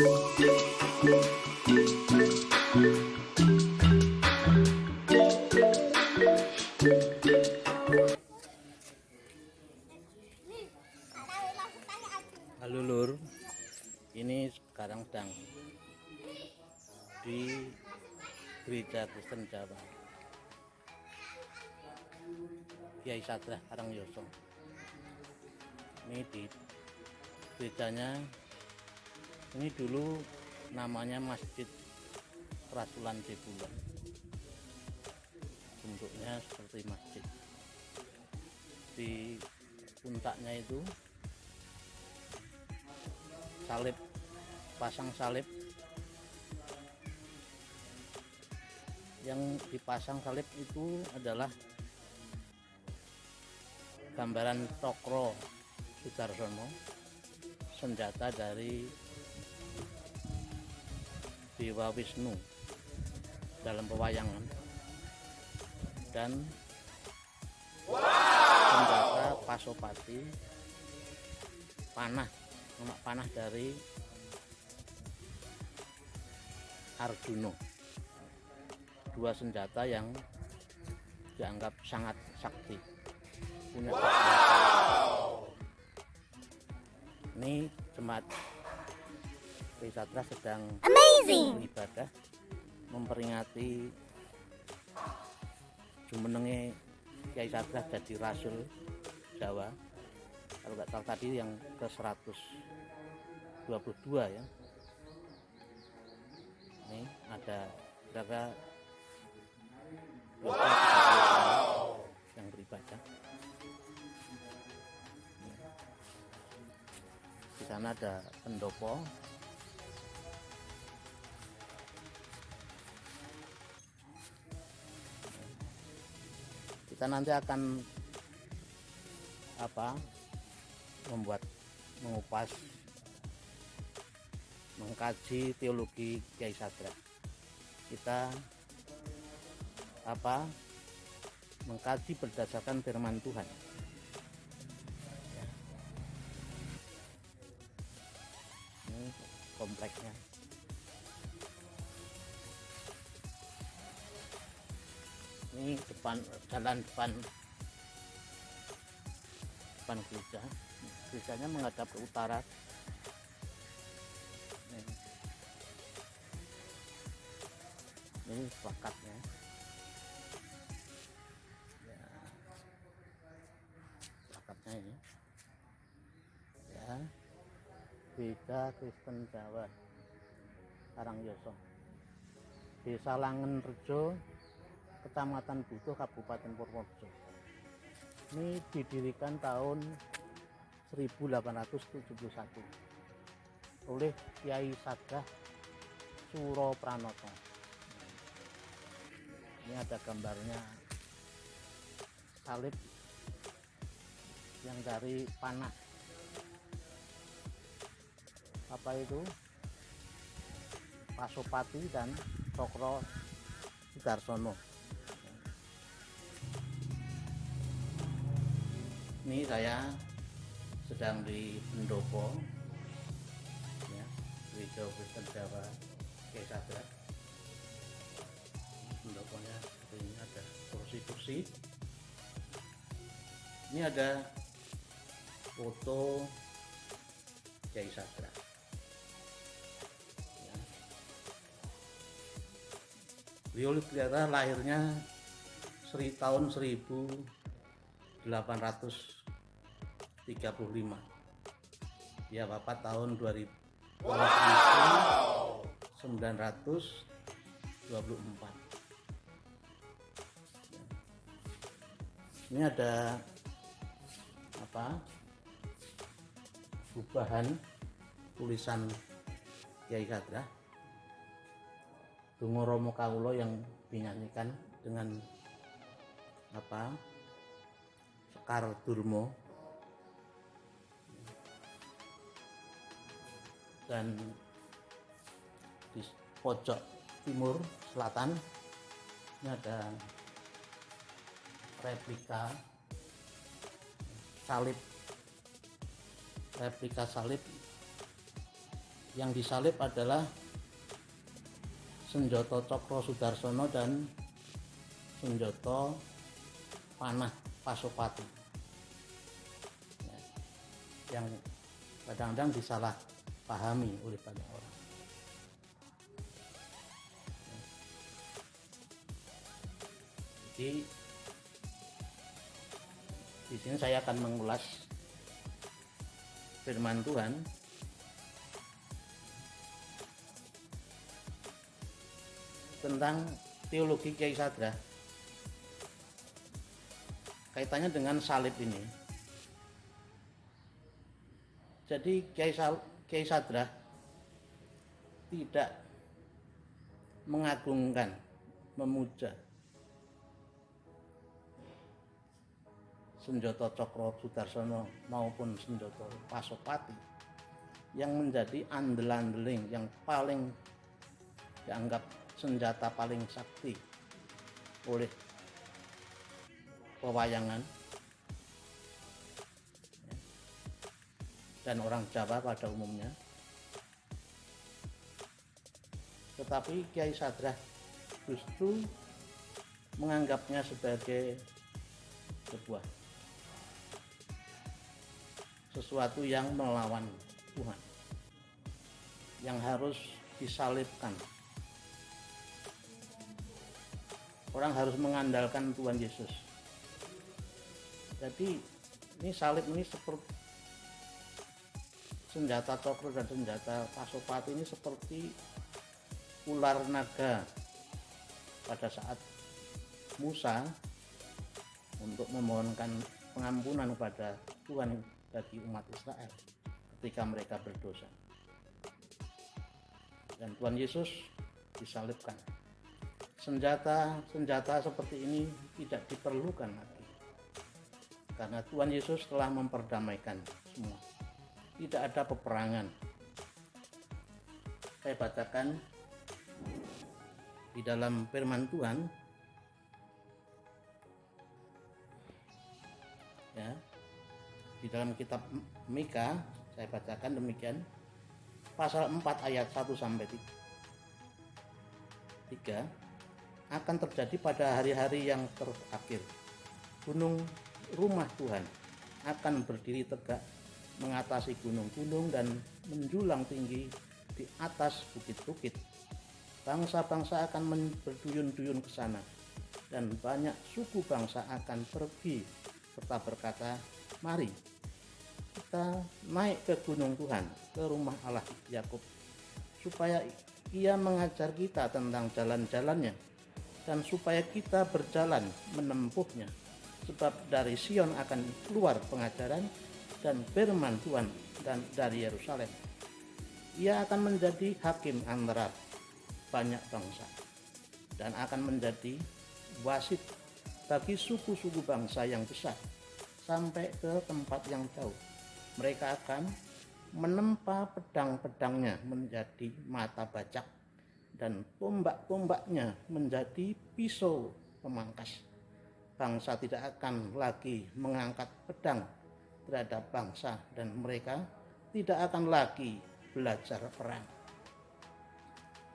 Halo Lur, ini sekarang sedang di Gereja Kristen Jawa Kyai Sadrah Karangyoso. Ini di gerejanya, ini dulu namanya Masjid Rasulan Jebulon. Bentuknya seperti masjid. Di puncaknya itu salib, pasang salib. Yang dipasang salib itu adalah gambaran Cokro Sudarsono, senjata dari Dewa Wisnu dalam pewayangan, dan senjata Pasopati, panah dari Arjuna. Dua senjata yang dianggap sangat sakti, punya kekuatan. Ini jemaat Kyai Sadrah sedang beribadah memperingati jumenenge Kyai Sadrah jadi Rasul Jawa. Kalau nggak salah tadi yang ke 122 ya. Ini ada kira-kira yang beribadah. Di sana ada pendopo. Kita nanti akan mengupas, mengkaji teologi Kyai Sadrah. Kita mengkaji berdasarkan firman Tuhan. Ini kompleksnya. Ini jalan depan gereja. Gerejanya menghadap ke utara. Ini plakatnya. Ya, plakatnya ini. Ya, Gereja Kristen Jawa Karangyoso, Desa Langenrejo, Kecamatan Butuh, Kabupaten Purworejo. Ini didirikan tahun 1871 oleh Kyai Sadrah Suropranoto. Ini ada gambarnya salib yang dari panah Pasopati dan Cokro Sudarsono. Ini saya sedang di pendopo ya, Gereja Kristen Jawa Kyai Sadrah. Pendoponya ini ada kursi-kursi. Ini ada foto Kyai Sadrah. Ya. Beliau lahirnya tahun 1835. Ya, wafat tahun 1924. Ini ada gubahan tulisan Kyai Sadrah, Donga Rama Kawula, yang dinyanyikan dengan Sekar Durma. Dan di pojok timur selatan ini ada replika salib Yang disalib adalah senjata Cokro Sudarsono dan senjata panah Pasopati, ya, yang kadang-kadang disalahpahami oleh banyak orang. Jadi di sini saya akan mengulas firman Tuhan tentang teologi Kiai Sadra kaitannya dengan salib ini. Jadi Kiai Sadra tidak mengagungkan, memuja senjata Cokro Sudarsono maupun senjata Pasopati yang menjadi andel-andeling, yang paling dianggap senjata paling sakti oleh pewayangan dan orang Jawa pada umumnya. Tetapi Kiai Sadra justru menganggapnya sebagai sebuah sesuatu yang melawan Tuhan, yang harus disalibkan. Orang harus mengandalkan Tuhan Yesus. Jadi ini salib ini seperti senjata Cokro dan senjata Pasopati ini seperti ular naga pada saat Musa untuk memohonkan pengampunan kepada Tuhan bagi umat Israel ketika mereka berdosa. Dan Tuhan Yesus disalibkan. Senjata seperti ini tidak diperlukan lagi, karena Tuhan Yesus telah memperdamaikan semua. Tidak ada peperangan. Saya bacakan di dalam firman Tuhan, ya, di dalam kitab Mika, saya bacakan demikian, pasal 4 ayat 1 sampai 3. Akan terjadi pada hari-hari yang terakhir, gunung rumah Tuhan akan berdiri tegak mengatasi gunung-gunung dan menjulang tinggi di atas bukit-bukit. Bangsa-bangsa akan berduyun-duyun ke sana, dan banyak suku bangsa akan pergi serta berkata, mari kita naik ke gunung Tuhan, ke rumah Allah Yakub, supaya Ia mengajar kita tentang jalan-jalannya, dan supaya kita berjalan menempuhnya. Sebab dari Sion akan keluar pengajaran dan firman Tuhan dan dari Yerusalem. Ia akan menjadi hakim antara banyak bangsa dan akan menjadi wasit bagi suku-suku bangsa yang besar sampai ke tempat yang jauh. Mereka akan menempa pedang-pedangnya menjadi mata bacak dan tombak-tombaknya menjadi pisau pemangkas. Bangsa tidak akan lagi mengangkat pedang terhadap bangsa, dan mereka tidak akan lagi belajar perang.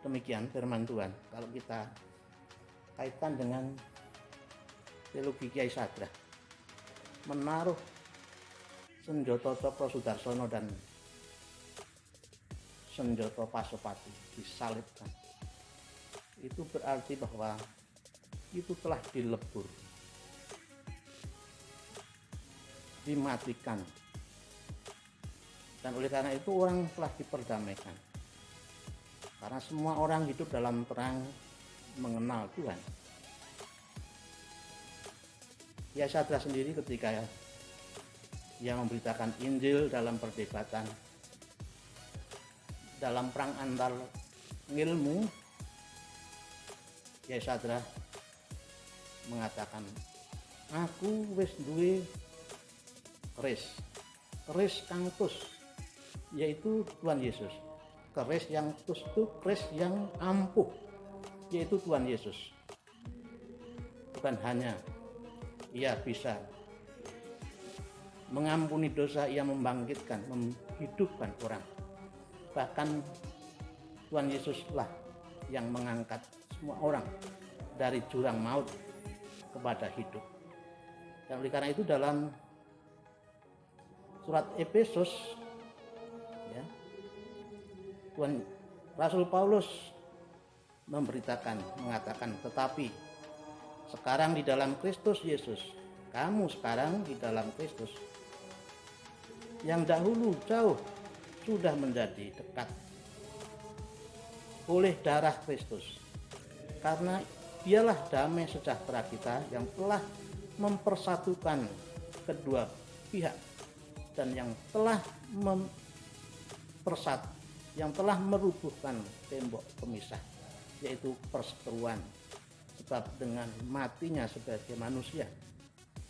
Demikian firman Tuhan. Kalau kita kaitkan dengan teologi Kiai Sadra, menaruh senjata Cokro Sudarsono dan senjata Pasopati disalibkan, itu berarti bahwa itu telah dilebur, dimatikan, dan oleh karena itu orang telah diperdamaikan, karena semua orang hidup dalam terang mengenal Tuhan. Kiai Sadra sendiri ketika ia memberitakan Injil dalam perdebatan, dalam perang antar ilmu, Kiai Sadra mengatakan, aku wis duwe keris kang tus, yaitu Tuhan Yesus. Keris yang tus itu keris yang ampuh, yaitu Tuhan Yesus. Bukan hanya ia bisa mengampuni dosa, ia membangkitkan, menghidupkan orang, Bahkan Tuhan Yesuslah yang mengangkat semua orang dari jurang maut kepada hidup. Dan oleh karena itu dalam surat Efesus, ya, Tuhan Rasul Paulus mengatakan, tetapi sekarang di dalam Kristus Yesus, kamu sekarang di dalam Kristus, yang dahulu jauh sudah menjadi dekat oleh darah Kristus, karena dialah damai sejahtera kita yang telah mempersatukan kedua pihak dan yang telah merubuhkan tembok pemisah, yaitu perseteruan. Sebab dengan matinya sebagai manusia,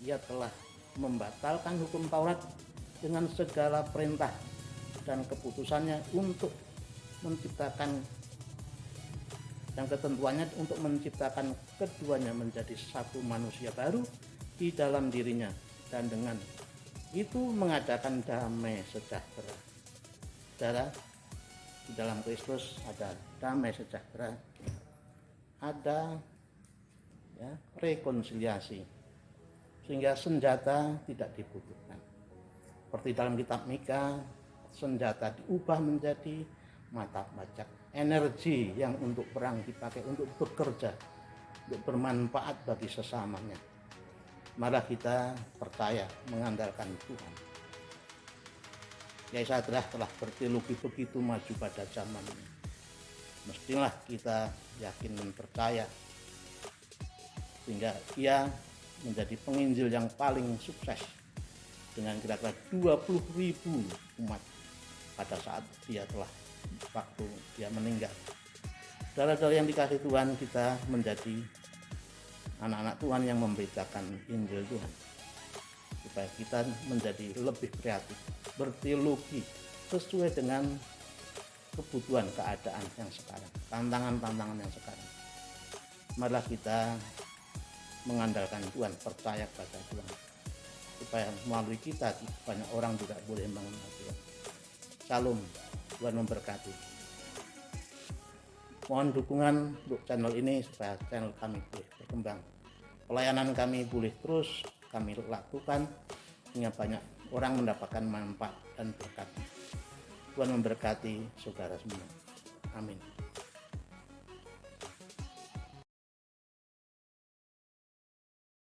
ia telah membatalkan hukum Taurat dengan segala perintah dan keputusannya untuk menciptakan dan ketentuannya untuk menciptakan keduanya menjadi satu manusia baru di dalam dirinya, dan dengan itu mengadakan damai sejahtera. Saudara, di dalam Kristus ada damai sejahtera, ada rekonsiliasi, sehingga senjata tidak dibutuhkan. Seperti dalam kitab Mika, senjata diubah menjadi mata pajak, energi yang untuk perang dipakai untuk bekerja, untuk bermanfaat bagi sesamanya. Malah kita percaya mengandalkan Tuhan. Yesaya telah berteologi begitu maju pada zaman ini. Mestilah kita yakin dan percaya, sehingga ia menjadi penginjil yang paling sukses dengan kira-kira 20.000 umat pada saat waktu dia meninggal. Saudara-saudara yang dikasihi Tuhan, kita menjadi anak-anak Tuhan yang memberitakan Injil Tuhan, supaya kita menjadi lebih kreatif, berteologi sesuai dengan kebutuhan keadaan yang sekarang, tantangan-tantangan yang sekarang. Marilah kita mengandalkan Tuhan, percaya pada Tuhan, supaya melalui kita banyak orang juga boleh mengenal Tuhan. Shalom, Tuhan memberkati. Mohon dukungan untuk channel ini supaya channel kami boleh berkembang, pelayanan kami boleh terus kami lakukan sehingga banyak orang mendapatkan manfaat dan berkat. Tuhan memberkati saudara semua. Amin.